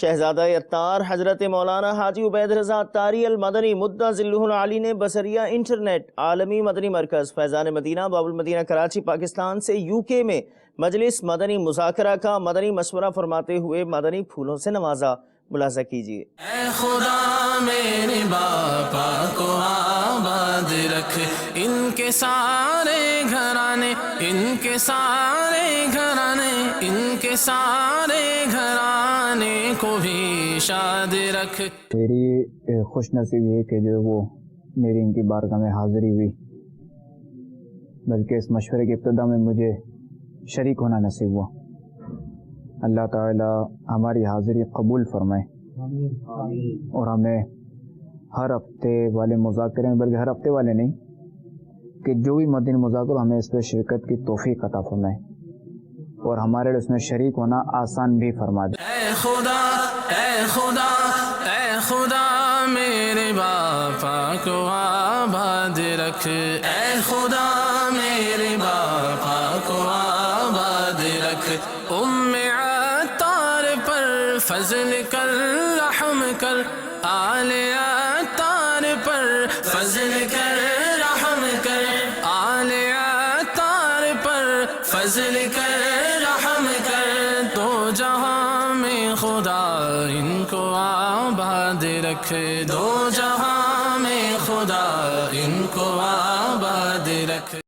شہزادہ اتار حضرت مولانا حاجی عبید رضا اتاری المدنی مدہ ذلہ العالی نے بصریہ انٹرنیٹ عالمی مدنی مرکز فیضان مدینہ باب المدینہ کراچی پاکستان سے UK میں مجلس مدنی مذاکرہ کا مدنی مشورہ فرماتے ہوئے مدنی پھولوں سے نوازا. ملاحظہ کیجیے. اے خدا میرے باپا کو آباد رکھ، ان کے سارے گھرانے، ان کے سارے گھرانے، ان کے سارے گھرانے کو بھی شاد رکھ. میری خوش نصیبی ہے کہ جو وہ میری ان کی بارگاہ میں حاضری ہوئی، بلکہ اس مشورے کی ابتدا میں مجھے شریک ہونا نصیب ہوا. اللہ تعالی ہماری حاضری قبول فرمائے اور ہمیں ہر ہفتے والے مذاکرے میں، بلکہ ہر ہفتے والے نہیں کہ جو بھی مدنی مذاکر ہمیں اس پہ شرکت کی توفیق عطا فرمائے اور ہمارے لیے اس میں شریک ہونا آسان بھی فرما دے. اے خدا، اے خدا، اے خدا میرے باپا کو آباد رکھ، اے خدا میرے باپا کو آباد رکھ. عطار پر فضل کر، رحم کر، آل عطار پر فضل کر، رحم کر، آل عطار پر فضل کر، رحم کر. دو جہاں میں خدا ان کو آباد رکھ، دو جہاں میں خدا ان کو